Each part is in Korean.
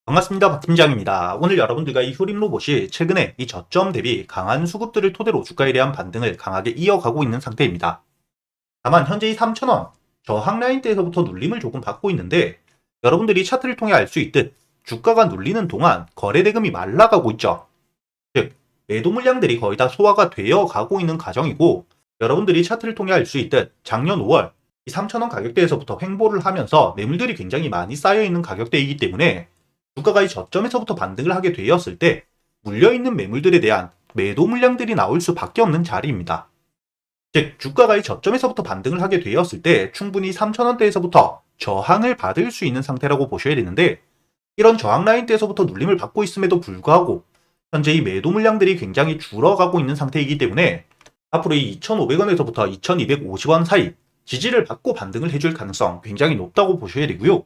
반갑습니다. 박 팀장입니다. 오늘 여러분들과 이 효림 로봇이 최근에 이 저점 대비 강한 수급들을 토대로 주가에 대한 반등을 강하게 이어가고 있는 상태입니다. 다만 현재 이 3,000원 저항 라인대에서부터 눌림을 조금 받고 있는데 여러분들이 차트를 통해 알 수 있듯 주가가 눌리는 동안 거래 대금이 말라가고 있죠. 즉 매도 물량들이 거의 다 소화가 되어 가고 있는 과정이고 여러분들이 차트를 통해 알 수 있듯 작년 5월 이 3,000원 가격대에서부터 횡보를 하면서 매물들이 굉장히 많이 쌓여 있는 가격대이기 때문에 주가가 이 저점에서부터 반등을 하게 되었을 때 물려있는 매물들에 대한 매도 물량들이 나올 수밖에 없는 자리입니다. 즉 주가가 이 저점에서부터 반등을 하게 되었을 때 충분히 3,000원대에서부터 저항을 받을 수 있는 상태라고 보셔야 되는데 이런 저항 라인대에서부터 눌림을 받고 있음에도 불구하고 현재 이 매도 물량들이 굉장히 줄어가고 있는 상태이기 때문에 앞으로 이 2,500원에서부터 2,250원 사이 지지를 받고 반등을 해줄 가능성 굉장히 높다고 보셔야 되고요.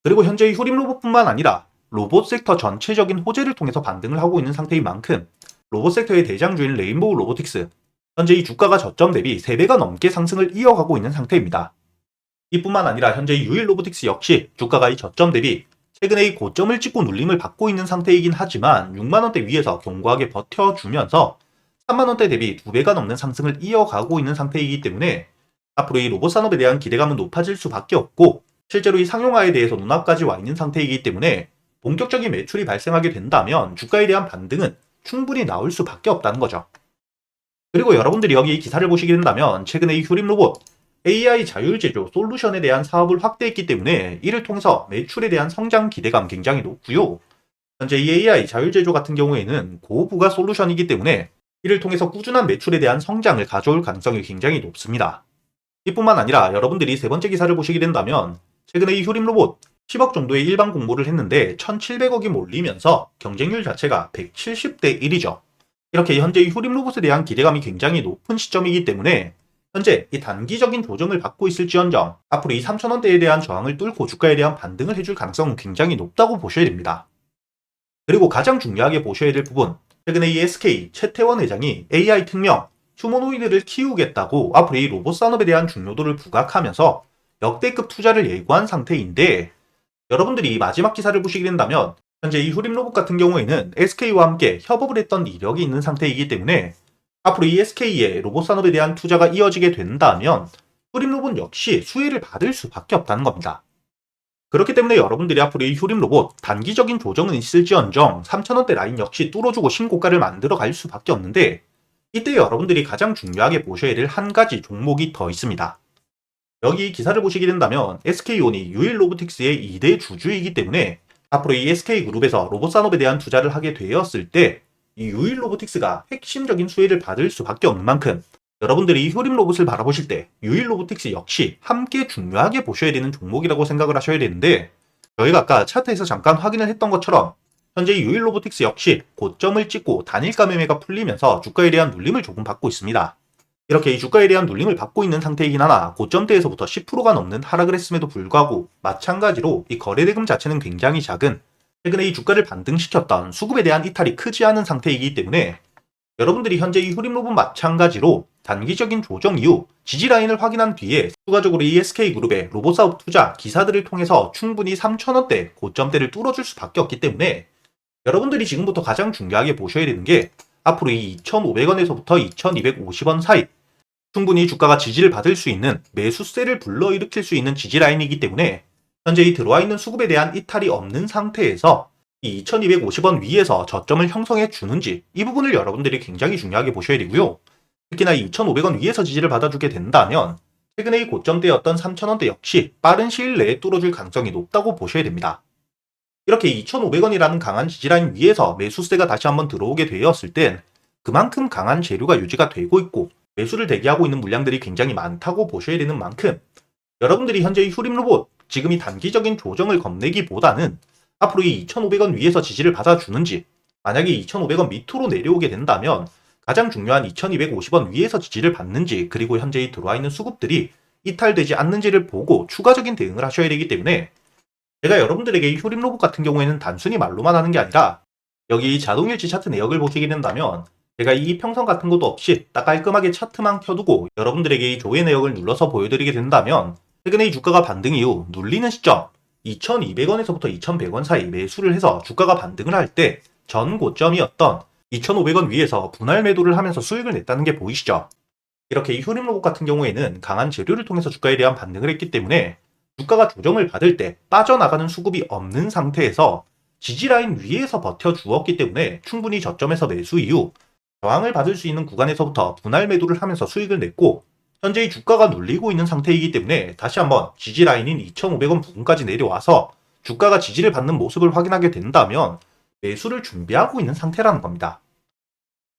그리고 현재 이 효림 로봇뿐만 아니라 로봇 섹터 전체적인 호재를 통해서 반등을 하고 있는 상태인 만큼 로봇 섹터의 대장주인 레인보우 로보틱스 현재 이 주가가 저점 대비 3배가 넘게 상승을 이어가고 있는 상태입니다. 이뿐만 아니라 현재 이 유일 로보틱스 역시 주가가 이 저점 대비 최근에 이 고점을 찍고 눌림을 받고 있는 상태이긴 하지만 6만원대 위에서 견고하게 버텨주면서 3만원대 대비 2배가 넘는 상승을 이어가고 있는 상태이기 때문에 앞으로 이 로봇 산업에 대한 기대감은 높아질 수밖에 없고 실제로 이 상용화에 대해서 눈앞까지 와 있는 상태이기 때문에 본격적인 매출이 발생하게 된다면 주가에 대한 반등은 충분히 나올 수밖에 없다는 거죠. 그리고 여러분들이 여기 기사를 보시게 된다면 최근에 이 휴림 로봇 AI 자율제조 솔루션에 대한 사업을 확대했기 때문에 이를 통해서 매출에 대한 성장 기대감 굉장히 높고요. 현재 이 AI 자율제조 같은 경우에는 고부가 솔루션이기 때문에 이를 통해서 꾸준한 매출에 대한 성장을 가져올 가능성이 굉장히 높습니다. 이뿐만 아니라 여러분들이 세 번째 기사를 보시게 된다면 최근에 이 효림 로봇 10억 정도의 일반 공모를 했는데 1,700억이 몰리면서 경쟁률 자체가 170대 1이죠. 이렇게 현재 이 효림 로봇에 대한 기대감이 굉장히 높은 시점이기 때문에 현재 이 단기적인 조정을 받고 있을지언정 앞으로 이 3,000원대에 대한 저항을 뚫고 주가에 대한 반등을 해줄 가능성은 굉장히 높다고 보셔야 됩니다. 그리고 가장 중요하게 보셔야 될 부분, 최근에 이 SK 최태원 회장이 AI 특명 휴머노이드를 키우겠다고 앞으로 이 로봇 산업에 대한 중요도를 부각하면서 역대급 투자를 예고한 상태인데 여러분들이 마지막 기사를 보시게 된다면 현재 이 후림 로봇 같은 경우에는 SK와 함께 협업을 했던 이력이 있는 상태이기 때문에 앞으로 이 SK의 로봇 산업에 대한 투자가 이어지게 된다면 후림 로봇 역시 수혜를 받을 수밖에 없다는 겁니다. 그렇기 때문에 여러분들이 앞으로 이 휴림 로봇 단기적인 조정은 있을지언정 3,000원대 라인 역시 뚫어주고 신고가를 만들어 갈 수밖에 없는데 이때 여러분들이 가장 중요하게 보셔야 될 한 가지 종목이 더 있습니다. 여기 기사를 보시게 된다면 SK온이 유일 로보틱스의 2대 주주이기 때문에 앞으로 이 SK그룹에서 로봇 산업에 대한 투자를 하게 되었을 때 이 유일 로보틱스가 핵심적인 수혜를 받을 수밖에 없는 만큼 여러분들이 이 효림 로봇을 바라보실 때 유일 로보틱스 역시 함께 중요하게 보셔야 되는 종목이라고 생각을 하셔야 되는데 저희가 아까 차트에서 잠깐 확인을 했던 것처럼 현재 이 유일 로보틱스 역시 고점을 찍고 단일가 매매가 풀리면서 주가에 대한 눌림을 조금 받고 있습니다. 이렇게 이 주가에 대한 눌림을 받고 있는 상태이긴 하나 고점대에서부터 10%가 넘는 하락을 했음에도 불구하고 마찬가지로 이 거래대금 자체는 굉장히 작은 최근에 이 주가를 반등시켰던 수급에 대한 이탈이 크지 않은 상태이기 때문에 여러분들이 현재 이 후림 로봇 마찬가지로 단기적인 조정 이후 지지라인을 확인한 뒤에 추가적으로 이 SK그룹의 로봇 사업 투자 기사들을 통해서 충분히 3,000원대 고점대를 뚫어줄 수밖에 없기 때문에 여러분들이 지금부터 가장 중요하게 보셔야 되는 게 앞으로 이 2,500원에서부터 2,250원 사이 충분히 주가가 지지를 받을 수 있는 매수세를 불러일으킬 수 있는 지지라인이기 때문에 현재 이 들어와 있는 수급에 대한 이탈이 없는 상태에서 이 2,250원 위에서 저점을 형성해 주는지 이 부분을 여러분들이 굉장히 중요하게 보셔야 되고요. 특히나 이 2,500원 위에서 지지를 받아주게 된다면 최근에 이 고점대였던 3,000원대 역시 빠른 시일 내에 뚫어줄 가능성이 높다고 보셔야 됩니다. 이렇게 2,500원이라는 강한 지지라인 위에서 매수세가 다시 한번 들어오게 되었을 땐 그만큼 강한 재료가 유지가 되고 있고 매수를 대기하고 있는 물량들이 굉장히 많다고 보셔야 되는 만큼 여러분들이 현재 이 휴림 로봇 지금 이 단기적인 조정을 겁내기보다는 앞으로 이 2,500원 위에서 지지를 받아주는지 만약에 2,500원 밑으로 내려오게 된다면 가장 중요한 2,250원 위에서 지지를 받는지 그리고 현재 이 들어와 있는 수급들이 이탈되지 않는지를 보고 추가적인 대응을 하셔야 되기 때문에 제가 여러분들에게 이 효림 로봇 같은 경우에는 단순히 말로만 하는 게 아니라 여기 자동일치 차트 내역을 보시게 된다면 제가 이 평선 같은 것도 없이 딱 깔끔하게 차트만 켜두고 여러분들에게 이 조회 내역을 눌러서 보여드리게 된다면 최근에 이 주가가 반등 이후 눌리는 시점 2,200원에서부터 2,100원 사이 매수를 해서 주가가 반등을 할 때 전 고점이었던 2,500원 위에서 분할 매도를 하면서 수익을 냈다는 게 보이시죠? 이렇게 이 휴림로봇 같은 경우에는 강한 재료를 통해서 주가에 대한 반등을 했기 때문에 주가가 조정을 받을 때 빠져나가는 수급이 없는 상태에서 지지라인 위에서 버텨주었기 때문에 충분히 저점에서 매수 이후 저항을 받을 수 있는 구간에서부터 분할 매도를 하면서 수익을 냈고, 현재 이 주가가 눌리고 있는 상태이기 때문에 다시 한번 지지라인인 2,500원 부근까지 내려와서 주가가 지지를 받는 모습을 확인하게 된다면 매수를 준비하고 있는 상태라는 겁니다.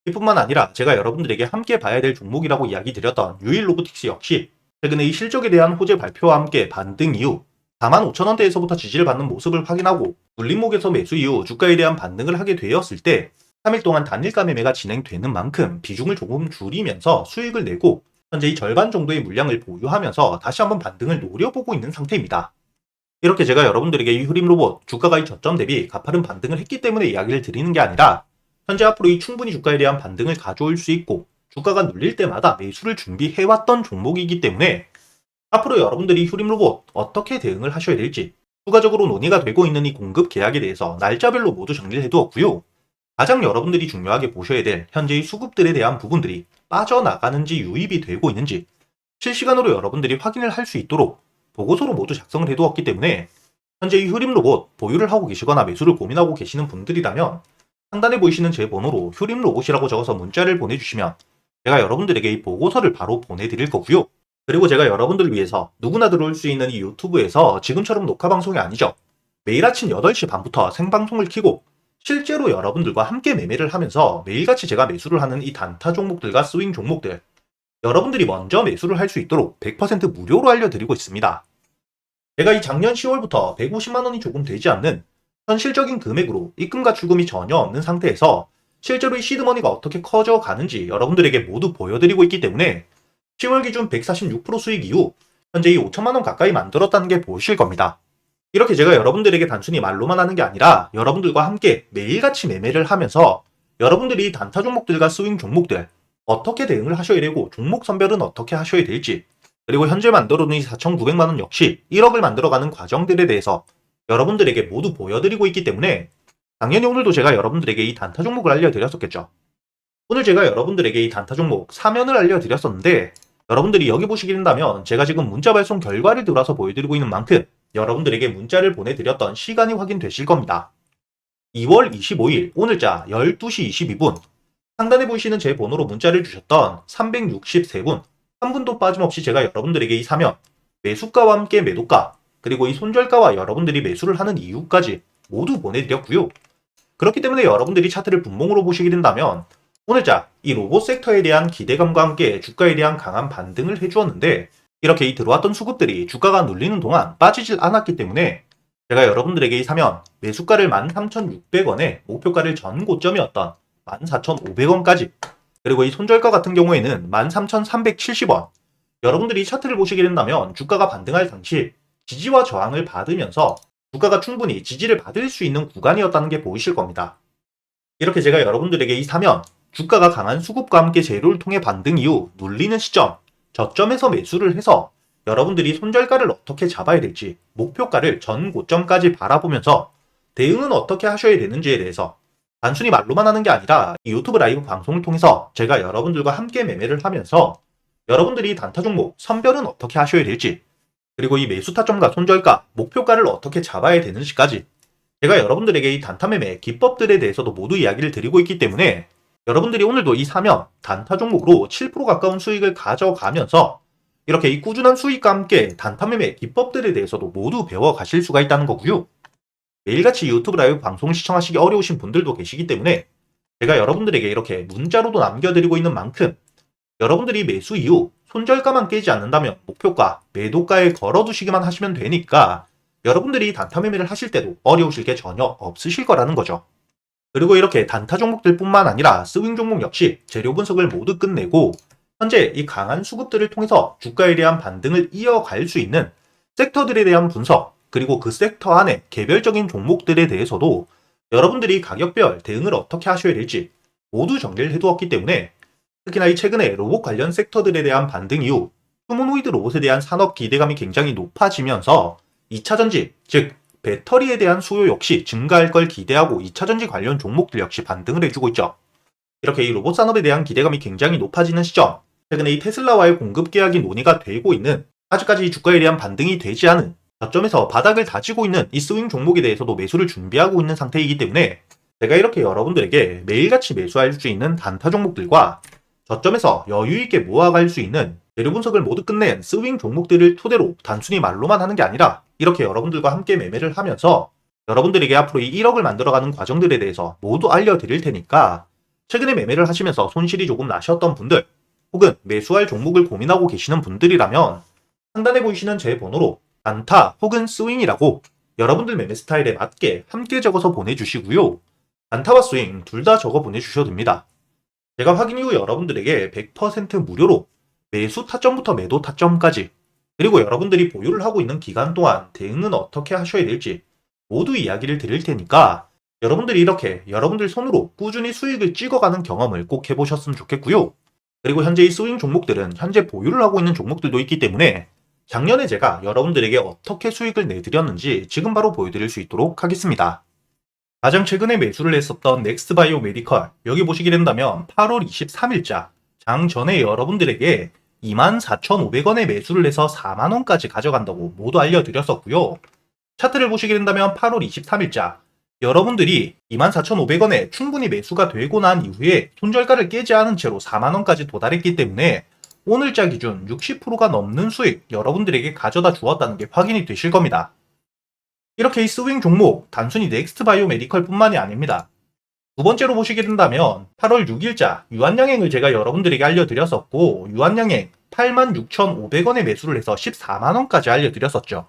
이뿐만 아니라 제가 여러분들에게 함께 봐야 될 종목이라고 이야기 드렸던 유일로보틱스 역시 최근에 이 실적에 대한 호재 발표와 함께 반등 이후 45,000원대에서부터 지지를 받는 모습을 확인하고 눌림목에서 매수 이후 주가에 대한 반등을 하게 되었을 때 3일 동안 단일가 매매가 진행되는 만큼 비중을 조금 줄이면서 수익을 내고 현재 이 절반 정도의 물량을 보유하면서 다시 한번 반등을 노려보고 있는 상태입니다. 이렇게 제가 여러분들에게 이 휴림로봇 주가가 이 저점 대비 가파른 반등을 했기 때문에 이야기를 드리는 게 아니라 현재 앞으로 이 충분히 주가에 대한 반등을 가져올 수 있고 주가가 눌릴 때마다 매수를 준비해왔던 종목이기 때문에 앞으로 여러분들이 휴림로봇 어떻게 대응을 하셔야 될지 추가적으로 논의가 되고 있는 이 공급 계약에 대해서 날짜별로 모두 정리를 해두었고요. 가장 여러분들이 중요하게 보셔야 될 현재의 수급들에 대한 부분들이 빠져나가는지 유입이 되고 있는지 실시간으로 여러분들이 확인을 할 수 있도록 보고서로 모두 작성을 해두었기 때문에 현재 이 휴림로봇 보유를 하고 계시거나 매수를 고민하고 계시는 분들이라면 상단에 보이시는 제 번호로 휴림로봇이라고 적어서 문자를 보내주시면 제가 여러분들에게 이 보고서를 바로 보내드릴 거고요. 그리고 제가 여러분들을 위해서 누구나 들어올 수 있는 이 유튜브에서 지금처럼 녹화 방송이 아니죠. 매일 아침 8시 반부터 생방송을 켜고 실제로 여러분들과 함께 매매를 하면서 매일같이 제가 매수를 하는 이 단타 종목들과 스윙 종목들 여러분들이 먼저 매수를 할 수 있도록 100% 무료로 알려드리고 있습니다. 제가 이 작년 10월부터 150만원이 조금 되지 않는 현실적인 금액으로 입금과 출금이 전혀 없는 상태에서 실제로 이 시드머니가 어떻게 커져가는지 여러분들에게 모두 보여드리고 있기 때문에 10월 기준 146% 수익 이후 현재 이 5천만원 가까이 만들었다는 게 보이실 겁니다. 이렇게 제가 여러분들에게 단순히 말로만 하는 게 아니라 여러분들과 함께 매일같이 매매를 하면서 여러분들이 단타 종목들과 스윙 종목들 어떻게 대응을 하셔야 되고 종목 선별은 어떻게 하셔야 될지, 그리고 현재 만들어둔 이 4,900만원 역시 1억을 만들어가는 과정들에 대해서 여러분들에게 모두 보여드리고 있기 때문에 당연히 오늘도 제가 여러분들에게 이 단타 종목을 알려드렸었겠죠. 오늘 제가 여러분들에게 이 단타 종목 사면을 알려드렸었는데 여러분들이 여기 보시게 된다면 제가 지금 문자 발송 결과를 들어와서 보여드리고 있는 만큼 여러분들에게 문자를 보내드렸던 시간이 확인되실 겁니다. 2월 25일 오늘자 12시 22분 상단에 보이시는 제 번호로 문자를 주셨던 363분 한 분도 빠짐없이 제가 여러분들에게 이 사면 매수가와 함께 매도가 그리고 이 손절가와 여러분들이 매수를 하는 이유까지 모두 보내드렸고요. 그렇기 때문에 여러분들이 차트를 분봉으로 보시게 된다면 오늘자 이 로봇 섹터에 대한 기대감과 함께 주가에 대한 강한 반등을 해주었는데 이렇게 이 들어왔던 수급들이 주가가 눌리는 동안 빠지질 않았기 때문에 제가 여러분들에게 이 사면 매수가를 13,600원에 목표가를 전 고점이었던 14,500원까지 그리고 이 손절가 같은 경우에는 13,370원 여러분들이 이 차트를 보시게 된다면 주가가 반등할 당시 지지와 저항을 받으면서 주가가 충분히 지지를 받을 수 있는 구간이었다는 게 보이실 겁니다. 이렇게 제가 여러분들에게 이 사면 주가가 강한 수급과 함께 재료를 통해 반등 이후 눌리는 시점 저점에서 매수를 해서 여러분들이 손절가를 어떻게 잡아야 될지 목표가를 전 고점까지 바라보면서 대응은 어떻게 하셔야 되는지에 대해서 단순히 말로만 하는 게 아니라 이 유튜브 라이브 방송을 통해서 제가 여러분들과 함께 매매를 하면서 여러분들이 단타 종목 선별은 어떻게 하셔야 될지 그리고 이 매수 타점과 손절가 목표가를 어떻게 잡아야 되는지까지 제가 여러분들에게 이 단타 매매 기법들에 대해서도 모두 이야기를 드리고 있기 때문에 여러분들이 오늘도 이 사면 단타 종목으로 7% 가까운 수익을 가져가면서 이렇게 이 꾸준한 수익과 함께 단타 매매 기법들에 대해서도 모두 배워가실 수가 있다는 거고요. 매일같이 유튜브 라이브 방송을 시청하시기 어려우신 분들도 계시기 때문에 제가 여러분들에게 이렇게 문자로도 남겨드리고 있는 만큼 여러분들이 매수 이후 손절가만 깨지 않는다면 목표가, 매도가에 걸어두시기만 하시면 되니까 여러분들이 단타 매매를 하실 때도 어려우실 게 전혀 없으실 거라는 거죠. 그리고 이렇게 단타 종목들 뿐만 아니라 스윙 종목 역시 재료 분석을 모두 끝내고 현재 이 강한 수급들을 통해서 주가에 대한 반등을 이어갈 수 있는 섹터들에 대한 분석 그리고 그 섹터 안에 개별적인 종목들에 대해서도 여러분들이 가격별 대응을 어떻게 하셔야 될지 모두 정리를 해두었기 때문에 특히나 이 최근에 로봇 관련 섹터들에 대한 반등 이후 휴머노이드 로봇에 대한 산업 기대감이 굉장히 높아지면서 2차전지, 즉 배터리에 대한 수요 역시 증가할 걸 기대하고 2차전지 관련 종목들 역시 반등을 해주고 있죠. 이렇게 이 로봇 산업에 대한 기대감이 굉장히 높아지는 시점, 최근에 이 테슬라와의 공급 계약이 논의가 되고 있는, 아직까지 주가에 대한 반등이 되지 않은 저점에서 바닥을 다지고 있는 이 스윙 종목에 대해서도 매수를 준비하고 있는 상태이기 때문에 제가 이렇게 여러분들에게 매일같이 매수할 수 있는 단타 종목들과 저점에서 여유있게 모아갈 수 있는 재료 분석을 모두 끝낸 스윙 종목들을 토대로 단순히 말로만 하는 게 아니라 이렇게 여러분들과 함께 매매를 하면서 여러분들에게 앞으로 이 1억을 만들어가는 과정들에 대해서 모두 알려드릴 테니까 최근에 매매를 하시면서 손실이 조금 나셨던 분들, 혹은 매수할 종목을 고민하고 계시는 분들이라면 상단에 보이시는 제 번호로 단타 혹은 스윙이라고 여러분들 매매 스타일에 맞게 함께 적어서 보내주시고요. 단타와 스윙 둘 다 적어 보내주셔도 됩니다. 제가 확인 이후 여러분들에게 100% 무료로 매수 타점부터 매도 타점까지, 그리고 여러분들이 보유를 하고 있는 기간 동안 대응은 어떻게 하셔야 될지 모두 이야기를 드릴 테니까 여러분들이 이렇게 여러분들 손으로 꾸준히 수익을 찍어가는 경험을 꼭 해보셨으면 좋겠고요. 그리고 현재 이 스윙 종목들은 현재 보유를 하고 있는 종목들도 있기 때문에 작년에 제가 여러분들에게 어떻게 수익을 내드렸는지 지금 바로 보여드릴 수 있도록 하겠습니다. 가장 최근에 매수를 했었던 넥스트바이오 메디컬, 여기 보시게 된다면 8월 23일자 장 전에 여러분들에게 24,500원에 매수를 해서 4만원까지 가져간다고 모두 알려드렸었고요. 차트를 보시게 된다면 8월 23일자 여러분들이 24,500원에 충분히 매수가 되고 난 이후에 손절가를 깨지 않은 채로 4만원까지 도달했기 때문에 오늘자 기준 60%가 넘는 수익 여러분들에게 가져다 주었다는 게 확인이 되실 겁니다. 이렇게 이 스윙 종목 단순히 넥스트바이오 메디컬 뿐만이 아닙니다. 두 번째로 보시게 된다면 8월 6일자 유한양행을 제가 여러분들에게 알려드렸었고, 유한양행 86,500원에 매수를 해서 14만원까지 알려드렸었죠.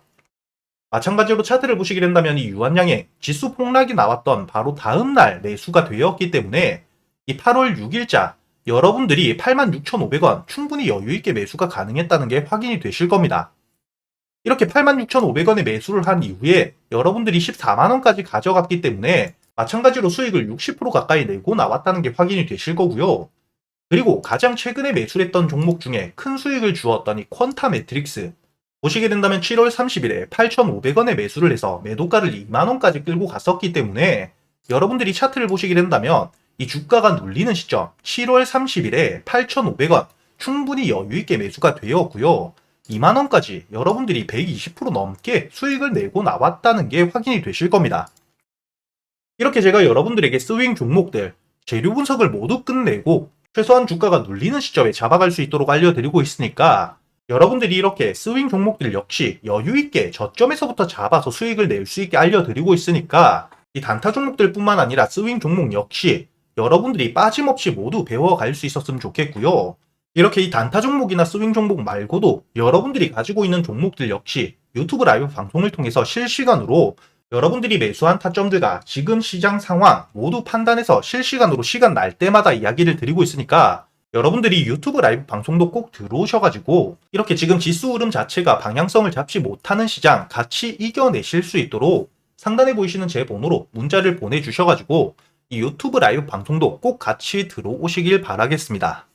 마찬가지로 차트를 보시게 된다면 이 유한양행 지수 폭락이 나왔던 바로 다음날 매수가 되었기 때문에 이 8월 6일자 여러분들이 86,500원 충분히 여유있게 매수가 가능했다는 게 확인이 되실 겁니다. 이렇게 86,500원에 매수를 한 이후에 여러분들이 14만원까지 가져갔기 때문에 마찬가지로 수익을 60% 가까이 내고 나왔다는 게 확인이 되실 거고요. 그리고 가장 최근에 매수했던 종목 중에 큰 수익을 주었던 이 퀀타 매트릭스, 보시게 된다면 7월 30일에 8,500원에 매수를 해서 매도가를 2만원까지 끌고 갔었기 때문에 여러분들이 차트를 보시게 된다면 이 주가가 눌리는 시점 7월 30일에 8,500원 충분히 여유있게 매수가 되었고요. 2만원까지 여러분들이 120% 넘게 수익을 내고 나왔다는 게 확인이 되실 겁니다. 이렇게 제가 여러분들에게 스윙 종목들 재료 분석을 모두 끝내고 최소한 주가가 눌리는 시점에 잡아갈 수 있도록 알려드리고 있으니까 여러분들이 이렇게 스윙 종목들 역시 여유있게 저점에서부터 잡아서 수익을 낼 수 있게 알려드리고 있으니까 이 단타 종목들 뿐만 아니라 스윙 종목 역시 여러분들이 빠짐없이 모두 배워갈 수 있었으면 좋겠고요. 이렇게 이 단타 종목이나 스윙 종목 말고도 여러분들이 가지고 있는 종목들 역시 유튜브 라이브 방송을 통해서 실시간으로 여러분들이 매수한 타점들과 지금 시장 상황 모두 판단해서 실시간으로 시간 날 때마다 이야기를 드리고 있으니까 여러분들이 유튜브 라이브 방송도 꼭 들어오셔가지고 이렇게 지금 지수 흐름 자체가 방향성을 잡지 못하는 시장 같이 이겨내실 수 있도록 상단에 보이시는 제 번호로 문자를 보내주셔가지고 이 유튜브 라이브 방송도 꼭 같이 들어오시길 바라겠습니다.